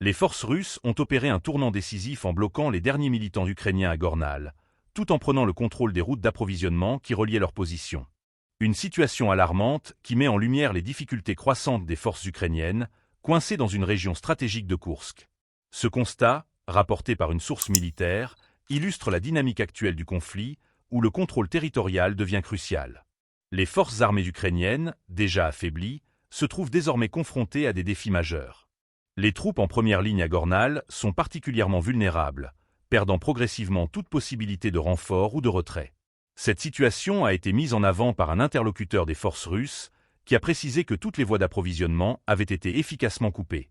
Les forces russes ont opéré un tournant décisif en bloquant les derniers militants ukrainiens à Gornal, tout en prenant le contrôle des routes d'approvisionnement qui reliaient leurs positions. Une situation alarmante qui met en lumière les difficultés croissantes des forces ukrainiennes, coincées dans une région stratégique de Koursk. Ce constat, rapporté par une source militaire, illustre la dynamique actuelle du conflit, où le contrôle territorial devient crucial. Les forces armées ukrainiennes, déjà affaiblies, se trouvent désormais confrontées à des défis majeurs. Les troupes en première ligne à Gornal sont particulièrement vulnérables, perdant progressivement toute possibilité de renfort ou de retrait. Cette situation a été mise en avant par un interlocuteur des forces russes, qui a précisé que toutes les voies d'approvisionnement avaient été efficacement coupées.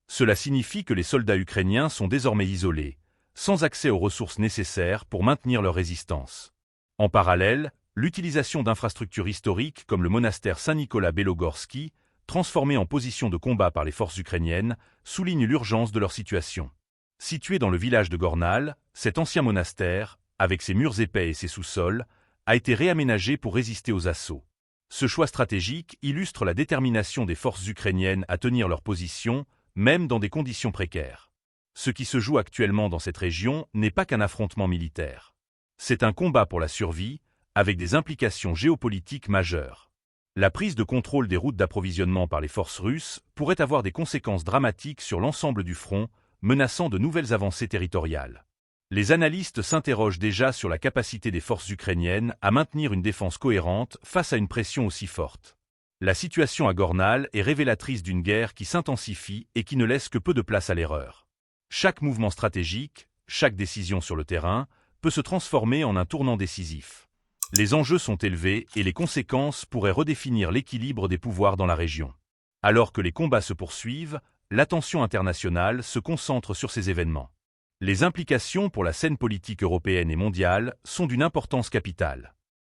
Cela signifie que les soldats ukrainiens sont désormais isolés, sans accès aux ressources nécessaires pour maintenir leur résistance. En parallèle, l'utilisation d'infrastructures historiques comme le monastère Saint-Nicolas-Belogorski, transformé en position de combat par les forces ukrainiennes, souligne l'urgence de leur situation. Situé dans le village de Gornal, cet ancien monastère, avec ses murs épais et ses sous-sols, a été réaménagé pour résister aux assauts. Ce choix stratégique illustre la détermination des forces ukrainiennes à tenir leur position, même dans des conditions précaires. Ce qui se joue actuellement dans cette région n'est pas qu'un affrontement militaire. C'est un combat pour la survie, avec des implications géopolitiques majeures. La prise de contrôle des routes d'approvisionnement par les forces russes pourrait avoir des conséquences dramatiques sur l'ensemble du front, menaçant de nouvelles avancées territoriales. Les analystes s'interrogent déjà sur la capacité des forces ukrainiennes à maintenir une défense cohérente face à une pression aussi forte. La situation à Gornal est révélatrice d'une guerre qui s'intensifie et qui ne laisse que peu de place à l'erreur. Chaque mouvement stratégique, chaque décision sur le terrain, peut se transformer en un tournant décisif. Les enjeux sont élevés et les conséquences pourraient redéfinir l'équilibre des pouvoirs dans la région. Alors que les combats se poursuivent, l'attention internationale se concentre sur ces événements. Les implications pour la scène politique européenne et mondiale sont d'une importance capitale.